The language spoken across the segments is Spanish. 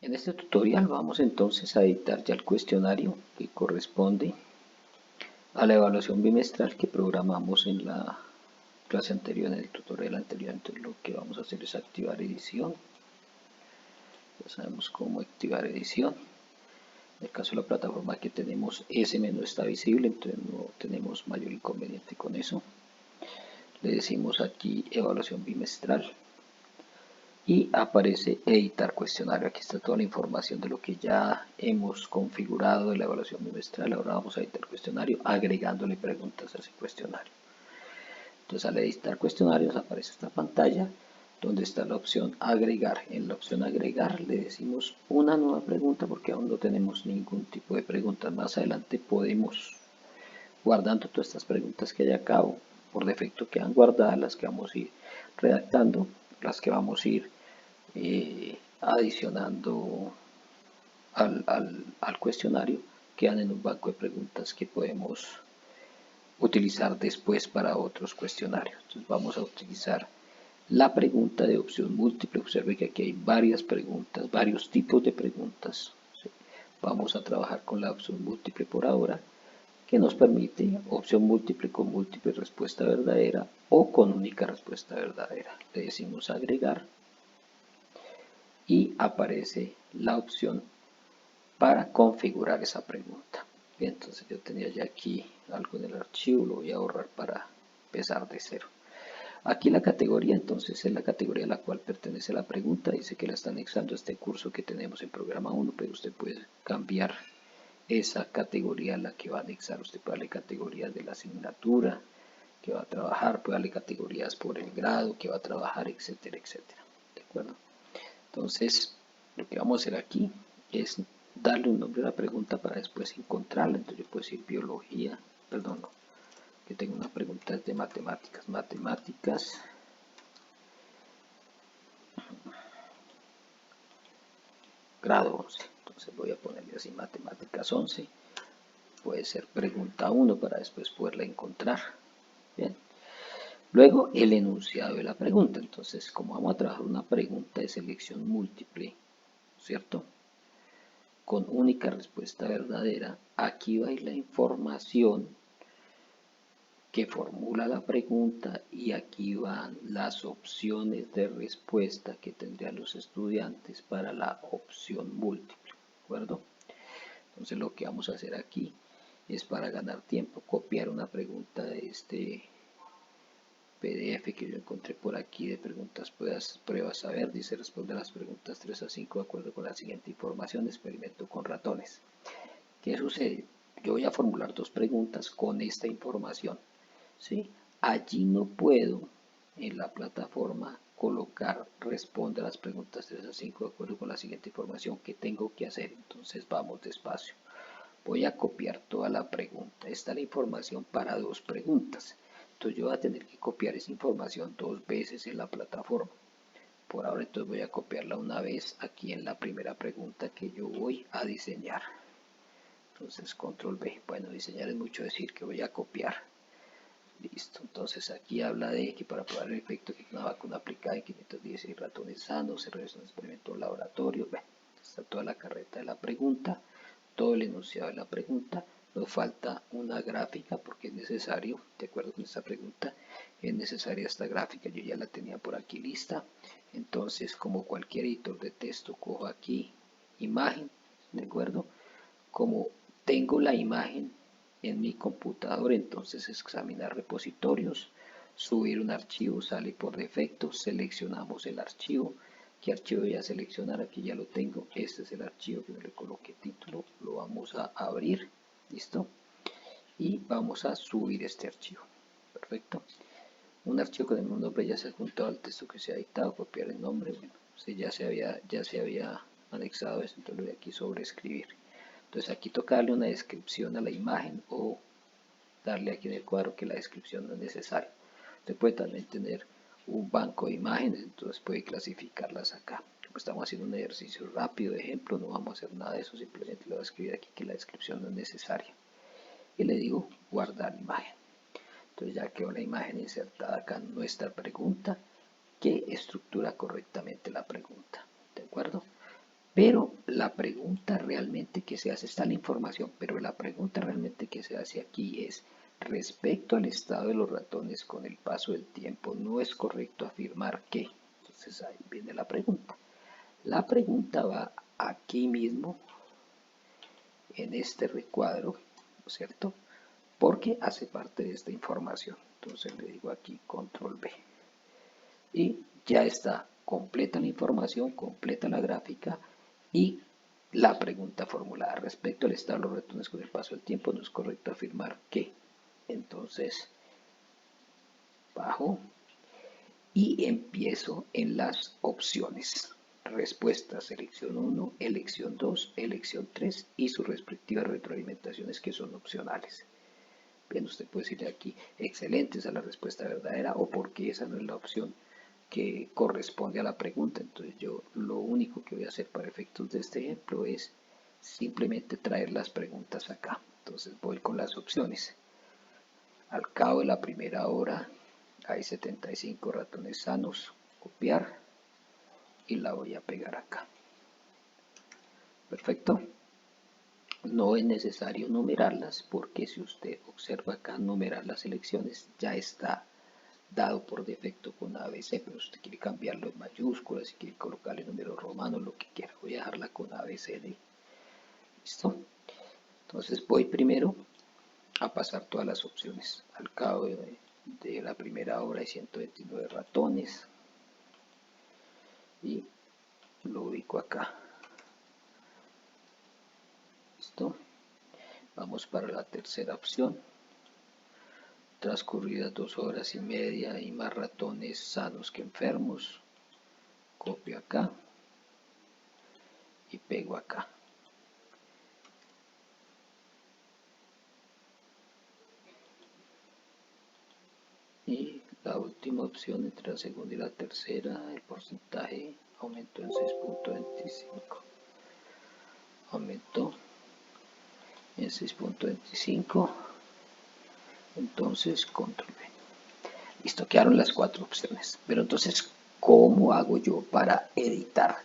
En este tutorial vamos entonces a editar ya el cuestionario que corresponde a la evaluación bimestral que programamos en la clase anterior, en el tutorial anterior. Entonces lo que vamos a hacer es activar edición. Ya sabemos cómo activar edición. En el caso de la plataforma que tenemos, ese menú está visible, entonces no tenemos mayor inconveniente con eso. Le decimos aquí evaluación bimestral y aparece editar cuestionario. Aquí está toda la información de lo que ya hemos configurado de la evaluación bimestral. Ahora vamos a editar cuestionario agregándole preguntas a ese cuestionario. Entonces al editar cuestionario nos aparece esta pantalla donde está la opción agregar. En la opción agregar le decimos una nueva pregunta porque aún no tenemos ningún tipo de preguntas. Más adelante podemos, guardando todas estas preguntas que hay acá, por defecto quedan guardadas, las que vamos a ir redactando, las que vamos a ir adicionando al cuestionario, quedan en un banco de preguntas que podemos utilizar después para otros cuestionarios. Entonces vamos a utilizar la pregunta de opción múltiple. Observe que aquí hay varias preguntas, varios tipos de preguntas. ¿Sí? Vamos a trabajar con la opción múltiple por ahora, que nos permite opción múltiple con múltiple respuesta verdadera o con única respuesta verdadera. Le decimos agregar y aparece la opción para configurar esa pregunta. Bien, entonces yo tenía ya aquí algo en el archivo, lo voy a borrar para empezar de cero. Aquí la categoría entonces es la categoría a la cual pertenece la pregunta, dice que la está anexando a este curso que tenemos en programa 1, pero usted puede cambiar esa categoría a la que va a anexar. Usted puede darle categorías de la asignatura que va a trabajar, puede darle categorías por el grado que va a trabajar, etcétera, etcétera. ¿De acuerdo? Entonces, lo que vamos a hacer aquí es darle un nombre a la pregunta para después encontrarla. Entonces yo puedo decir biología, perdón, no, que tengo una pregunta de matemáticas, grado 11. Entonces voy a ponerle así matemáticas 11. Puede ser pregunta 1 para después poderla encontrar. Bien. Luego el enunciado de la pregunta. Entonces, como vamos a trabajar una pregunta de selección múltiple, ¿cierto? Con única respuesta verdadera, aquí va a ir la información que formula la pregunta y aquí van las opciones de respuesta que tendrían los estudiantes para la opción múltiple, ¿de acuerdo? Entonces lo que vamos a hacer aquí es, para ganar tiempo, copiar una pregunta de este PDF que yo encontré por aquí de preguntas, pruebas a ver, dice responde a las preguntas 3 a 5 de acuerdo con la siguiente información, experimento con ratones. ¿Qué sucede? Yo voy a formular dos preguntas con esta información, ¿sí? Allí no puedo en la plataforma colocar responde a las preguntas 3 a 5 de acuerdo con la siguiente información. ¿Qué tengo que hacer? Entonces vamos despacio. Voy a copiar toda la pregunta. Esta es la información para dos preguntas. Entonces yo voy a tener que copiar esa información dos veces en la plataforma. Por ahora entonces voy a copiarla una vez aquí en la primera pregunta que yo voy a diseñar. Entonces control V. Bueno, diseñar es mucho decir, que voy a copiar. Listo, entonces aquí habla de que para probar el efecto de una vacuna aplicada en 516 ratones sanos se realizó un experimento en laboratorio. Bueno, está toda la carreta de la pregunta, todo el enunciado de la pregunta. Nos falta una gráfica porque es necesario, de acuerdo con esta pregunta, es necesaria esta gráfica. Yo ya la tenía por aquí lista. Entonces, como cualquier editor de texto, cojo aquí imagen, de acuerdo. Como tengo la imagen en mi computador, entonces examinar repositorios, subir un archivo, sale por defecto, seleccionamos el archivo. ¿Qué archivo voy a seleccionar? Aquí ya lo tengo, este es el archivo que le coloqué título, lo vamos a abrir, listo, y vamos a subir este archivo. Perfecto. Un archivo con el mismo nombre ya se ha juntado al texto que se ha dictado, copiar el nombre, bueno, ya se había anexado eso, entonces lo voy aquí sobreescribir. Entonces aquí toca darle una descripción a la imagen o darle aquí en el cuadro que la descripción no es necesaria. Usted puede también tener un banco de imágenes, entonces puede clasificarlas acá. Como estamos haciendo un ejercicio rápido de ejemplo, no vamos a hacer nada de eso, simplemente le voy a escribir aquí que la descripción no es necesaria. Y le digo guardar imagen. Entonces ya quedó la imagen insertada acá en nuestra pregunta que estructura correctamente la pregunta. ¿De acuerdo? Pero la pregunta realmente que se hace, está la información, pero la pregunta realmente que se hace aquí es, respecto al estado de los ratones con el paso del tiempo, no es correcto afirmar que. Entonces ahí viene la pregunta. La pregunta va aquí mismo, en este recuadro, ¿no es cierto? Porque hace parte de esta información. Entonces le digo aquí control B. Y ya está completa la información, completa la gráfica y la pregunta formulada. Respecto al estado de los ratones con el paso del tiempo, no es correcto afirmar que. Entonces, bajo y empiezo en las opciones. Respuesta, selección 1, elección 2, elección 3 y sus respectivas retroalimentaciones que son opcionales. Bien, usted puede decirle aquí, excelente, esa es la respuesta verdadera o porque esa no es la opción que corresponde a la pregunta. Entonces yo lo único que voy a hacer para efectos de este ejemplo es simplemente traer las preguntas acá. Entonces voy con las opciones. Al cabo de la primera hora hay 75 ratones sanos, copiar y la voy a pegar acá. Perfecto. No es necesario numerarlas porque si usted observa acá numerar las selecciones ya está dado por defecto con ABC, pero si usted quiere cambiarlo en mayúsculas, si quiere colocarle números romanos, lo que quiera, voy a dejarla con ABCD. ¿Listo? Entonces voy primero a pasar todas las opciones. Al cabo de la primera hora hay 129 ratones y lo ubico acá. ¿Listo? Vamos para la tercera opción. Transcurridas 2 horas y media y más ratones sanos que enfermos. Copio acá y pego acá. Y la última opción entre la segunda y la tercera, el porcentaje aumentó en 6.25. Aumentó en 6.25. Entonces, control V. Listo, quedaron las 4 opciones. Pero entonces, ¿cómo hago yo para editar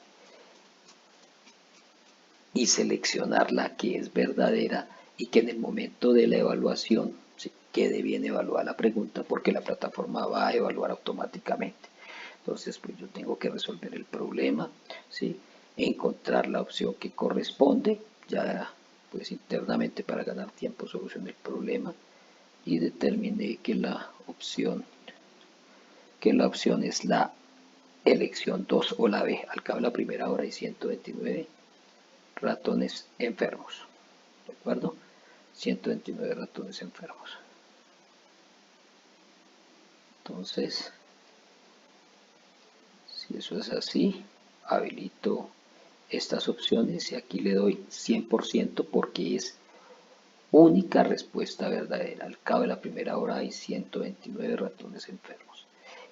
y seleccionar la que es verdadera y que en el momento de la evaluación quede bien evaluada la pregunta? Porque la plataforma va a evaluar automáticamente. Entonces, pues yo tengo que resolver el problema, ¿sí? Encontrar la opción que corresponde, ya pues internamente para ganar tiempo solucioné el problema y determiné que la opción es la elección 2 o la B. Al cabo de la primera hora hay 129 ratones enfermos, ¿de acuerdo? 129 ratones enfermos. Entonces, si eso es así, habilito estas opciones y aquí le doy 100% porque es única respuesta verdadera. Al cabo de la primera hora hay 129 ratones enfermos.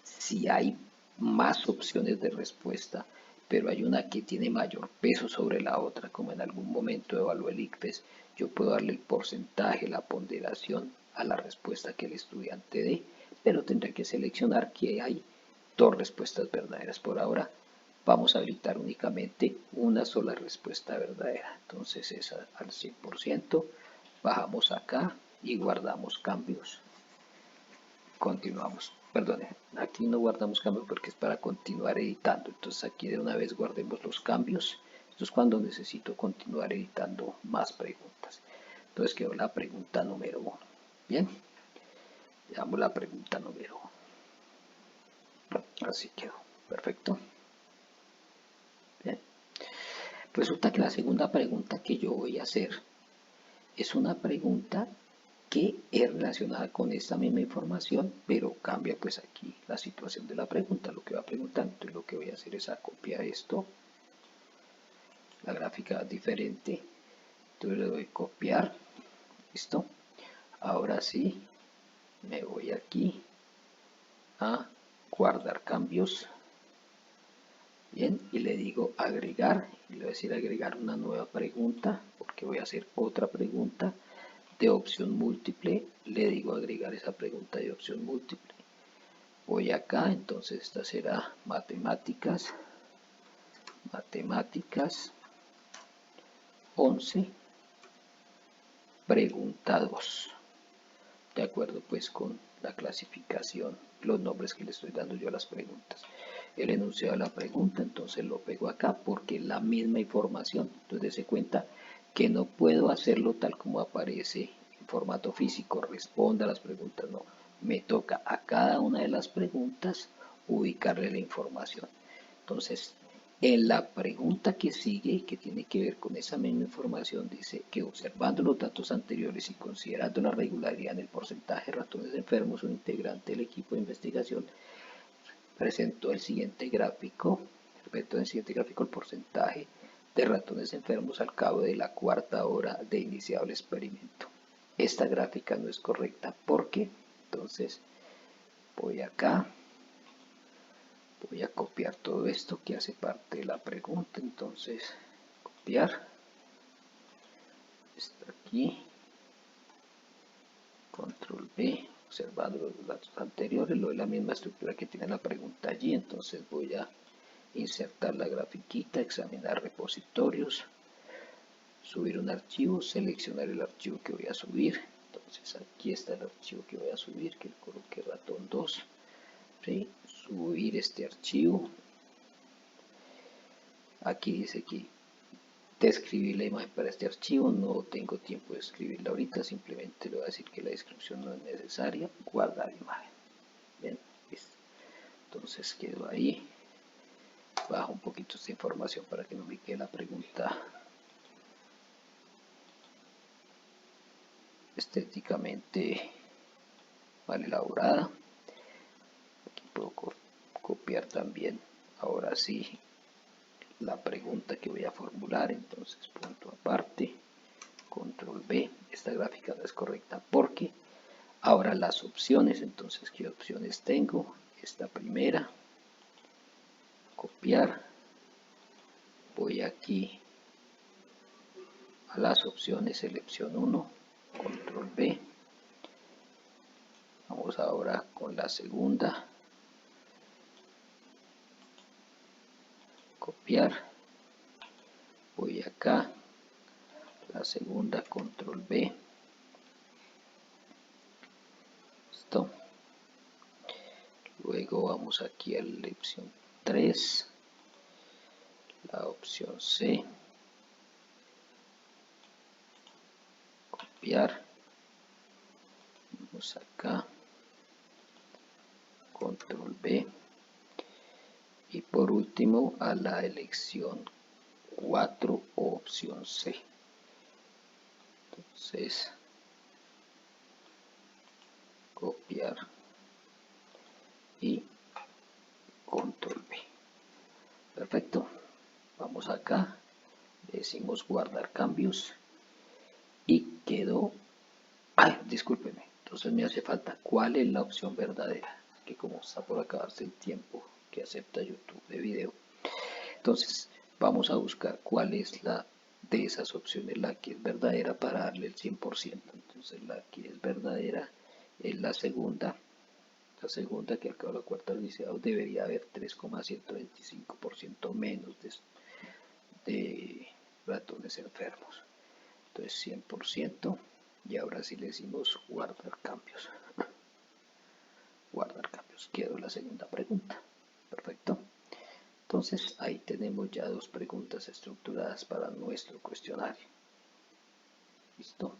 Si hay más opciones de respuesta, pero hay una que tiene mayor peso sobre la otra, como en algún momento evalué el ICFES, yo puedo darle el porcentaje, la ponderación a la respuesta que el estudiante dé, pero tendré que seleccionar que hay 2 respuestas verdaderas. Por ahora vamos a habilitar únicamente una sola respuesta verdadera. Entonces es al 100%. Bajamos acá y guardamos cambios. Continuamos. Perdón, aquí no guardamos cambios porque es para continuar editando. Entonces aquí de una vez guardemos los cambios. Esto es cuando necesito continuar editando más preguntas. Entonces quedó la pregunta número 1. Bien, veamos la pregunta número 1. Así quedó. Perfecto. Bien. Resulta que la segunda pregunta que yo voy a hacer es una pregunta que es relacionada con esta misma información, pero cambia pues aquí la situación de la pregunta, lo que va preguntando. Entonces lo que voy a hacer es copiar esto, la gráfica es diferente, entonces le doy copiar, listo. Ahora sí, me voy aquí a guardar cambios, bien, y le digo agregar, y le voy a decir agregar una nueva pregunta, porque voy a hacer otra pregunta de opción múltiple, le digo agregar esa pregunta de opción múltiple. Voy acá, entonces esta será matemáticas, 11, pregunta 2. De acuerdo pues con la clasificación, los nombres que le estoy dando yo a las preguntas. El enunciado de la pregunta, entonces lo pego acá porque es la misma información. Entonces se cuenta que no puedo hacerlo tal como aparece en formato físico, responda a las preguntas, no. Me toca a cada una de las preguntas ubicarle la información. Entonces, en la pregunta que sigue, que tiene que ver con esa misma información, dice que observando los datos anteriores y considerando la regularidad en el porcentaje de ratones enfermos, un integrante del equipo de investigación presentó el siguiente gráfico, el porcentaje de ratones enfermos al cabo de la cuarta hora de iniciado el experimento. Esta gráfica no es correcta porque, entonces, voy acá. Voy a copiar todo esto que hace parte de la pregunta, entonces copiar, está aquí, control B, observando los datos anteriores, lo de la misma estructura que tiene la pregunta allí, entonces voy a insertar la grafiquita, examinar repositorios, subir un archivo, seleccionar el archivo que voy a subir, entonces aquí está el archivo que voy a subir, que le coloqué ratón 2, ¿sí? Subir este archivo. Aquí dice que describir la imagen para este archivo, no tengo tiempo de escribirla ahorita, simplemente le voy a decir que la descripción no es necesaria, guardar imagen. Bien, listo. Entonces quedo ahí, bajo un poquito esta información para que no me quede la pregunta estéticamente mal elaborada. Aquí puedo copiar también, ahora sí, la pregunta que voy a formular, entonces punto aparte, control B, esta gráfica no es correcta porque ahora las opciones, entonces ¿qué opciones tengo? Esta primera, copiar, voy aquí a las opciones, selecciono 1, control B, vamos ahora con la segunda, copiar, voy acá, la segunda, control B, listo. Luego vamos aquí a la opción 3, la opción C, copiar, vamos acá, control B, y por último a la elección 4 o opción C. Entonces, copiar y control B. Perfecto. Vamos acá, decimos guardar cambios y quedó. Ay, discúlpeme. Entonces me hace falta cuál es la opción verdadera, que como está por acabarse el tiempo que acepta YouTube de video. Entonces vamos a buscar cuál es la de esas opciones la que es verdadera para darle el 100%. Entonces la que es verdadera es la segunda que al cabo de la cuarta hora iniciado debería haber 3,125% menos de ratones enfermos. Entonces 100%, y ahora sí le decimos guardar cambios. Guardar cambios, quedó la segunda pregunta. Perfecto. Entonces ahí tenemos ya dos preguntas estructuradas para nuestro cuestionario. ¿Listo?